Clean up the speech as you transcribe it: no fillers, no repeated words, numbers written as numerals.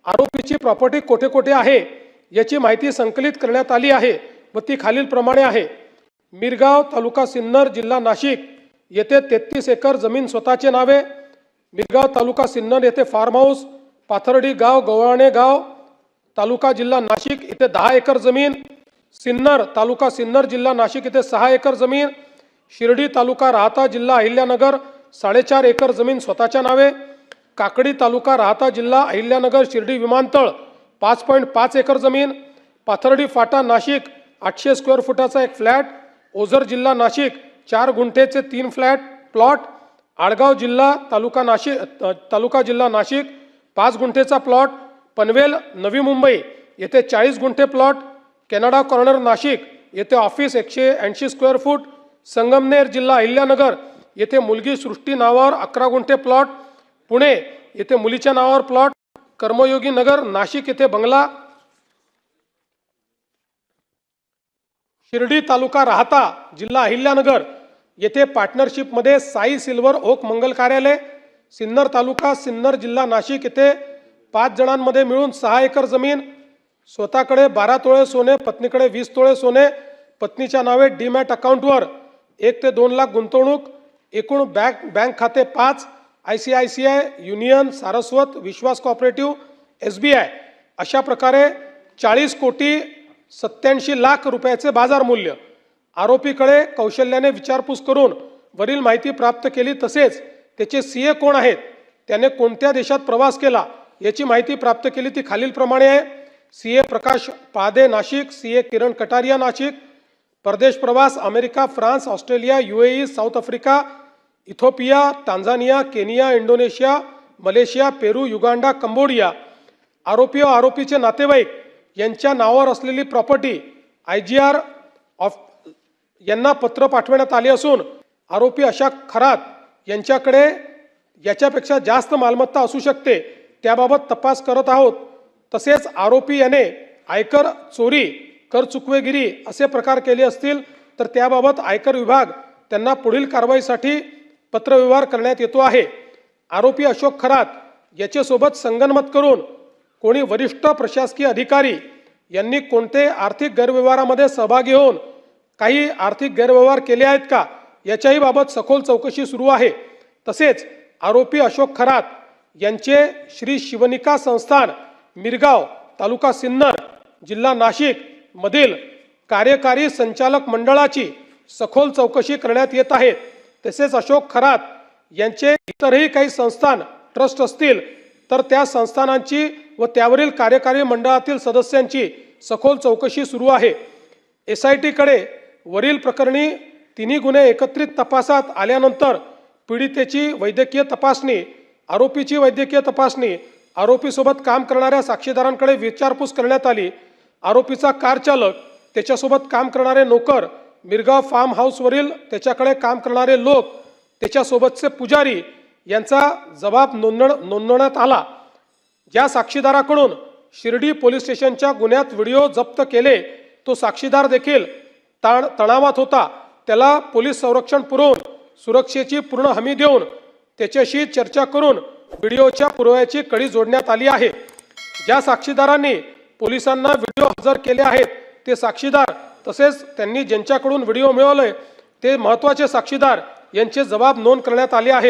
आरोपीची प्रॉपर्टी कोठे कोठे आहे याची माहिती संकलित करण्यात आली आहे व ती खालील प्रमाणे आहे। मिरगाव तालुका सिन्नर जिल्हा नाशिक येथे 33 एकर जमीन स्वतःचे नावे। मिरगाव तालुका सिन्नर येथे फार्म हाऊस। पाथर्डी गाव गवळणे गाव तालुका जिल्हा नाशिक येथे 10 एकर जमीन। सिन्नर तालुका सिन्नर जिल्हा नाशिक येथे 6 एकर जमीन। शिर्डी तालुका राहता जिल्हा अहिल्यानगर 4.5 एकर जमीन स्वतःच्या नावे। काकडी तालुका राहता जिल्हा अहिल्यानगर शिर्डी विमानतळ 5.5 एकर जमीन। पाथर्डी फाटा नाशिक 800 स्क्वेअर फुटाचा एक फ्लॅट। ओझर जिल्हा नाशिक 4 गुंठेचे 3 फ्लॅट प्लॉट। आळगाव जिल्हा तालुका जिल्हा नाशिक 5 गुंठेचा प्लॉट। पनवेल नवी मुंबई येथे 40 गुंठे प्लॉट। कॅनडा कॉर्नर नाशिक येथे ऑफिस 180 स्क्वेअर फूट। संगमनेर जिल्हा अहिल्यानगर येथे मुलगी सृष्टी नावावर 11 गुंठे प्लॉट। पुणे येथे मुलीच्या नावावर प्लॉट। कर्मयोगी नगर नाशिक येथे बंगला। शिर्डी तालुका राहता जिल्हा अहिल्यानगर येथे पार्टनरशिप मध्ये साई सिल्वर ओक मंगल कार्यालय। सिन्नर तालुका सिन्नर जिल्हा नाशिक येथे 5 जणांमध्ये मिळून 6 एकर जमीन। स्वतःकडे 12 तोळे सोने, पत्नीकडे 20 तोळे सोने। पत्नीच्या नावे डीमॅट अकाउंटवर 1 ते 2 लाख गुंतवणूक। एकूण बँक खाते 5 ICICI, युनियन, सारस्वत, विश्वास कोऑपरेटिव्ह, SBI अशा प्रकारे 40,87,00,000 रुपयाचे बाजार मूल्य। आरोपीकडे कौशल्याने विचारपूस करून वरील माहिती प्राप्त केली। तसेच त्याचे CA कोण आहेत, त्याने कोणत्या देशात प्रवास केला याची माहिती प्राप्त केली। ती खालील प्रमाणे आहे। CA प्रकाश पादे नाशिक, CA किरण कटारिया नाशिक। परदेश प्रवास America, France, Australia, UAE, south Africa, Ethiopia, Tanzania, Kenya, Indonesia, Malaysia, Peru, Uganda, Cambodia. आरोपी व आरोपीचे नातेवाईक यांच्या नावावर असलेली प्रॉपर्टी IGR यांना पत्र पाठवण्यात आले असून आरोपी अशा खरात यांच्याकडे याच्यापेक्षा जास्त मालमत्ता असू शकते त्याबाबत तपास करत आहोत। तसेच आरोपी याने आयकर चोरी, कर चुकवेगिरी असे प्रकार केले असतील तर त्याबाबत आयकर विभाग त्यांना पुढील कारवाईसाठी पत्रव्यवहार करण्यात येतो आहे। आरोपी अशोक खरात याच्यासोबत संगनमत करून कोणी वरिष्ठ प्रशासकीय अधिकारी यांनी कोणते आर्थिक गैरव्यवहारामध्ये सहभागी होऊन काही आर्थिक गैरव्यवहार केले आहेत का याच्याही बाबत सखोल चौकशी सुरू आहे। तसेच आरोपी अशोक खरात यांचे श्री शिवनिका संस्थान मिरगाव तालुका सिन्नर जिल्हा नाशिक मधील कार्यकारी संचालक मंडळाची सखोल चौकशी करण्यात येत आहे। तसेच अशोक खरात यांचे इतरही काही संस्थान ट्रस्ट असतील तर त्या संस्थानांची व त्यावरील कार्यकारी मंडळातील सदस्यांची सखोल चौकशी सुरू आहे। SIT कडे वरील प्रकरणी 3 गुन्हे एकत्रित तपासात आल्यानंतर पीडितेची वैद्यकीय तपासणी, आरोपीची वैद्यकीय तपासणी, आरोपीसोबत काम करणाऱ्या साक्षीदारांकडे विचारपूस करण्यात आली। आरोपीचा कार चालक, त्याच्यासोबत काम करणारे नोकर, मिरगाव फार्म हाऊसवरील त्याच्याकडे काम करणारे लोक, त्याच्यासोबतचे पुजारी यांचा जबाब नोंदवण्यात आला। ज्या साक्षीदाराकडून शिर्डी पोलीस स्टेशनच्या गुन्ह्यात व्हिडिओ जप्त केले तो साक्षीदार देखील तणावात होता। त्याला पोलीस संरक्षण पुरवून सुरक्षेची पूर्ण हमी देऊन त्याच्याशी चर्चा करून व्हिडिओच्या पुराव्याची कडी जोडण्यात आली आहे। ज्या साक्षीदारांनी पोलिसांना व्हिडिओ हजर केले आहेत ते साक्षीदार तसेच त्यांनी ज्यांच्याकडून व्हिडिओ मिळवले ते महत्त्वाचे साक्षीदार यांचे जबाब नोंद करण्यात आले आहेत।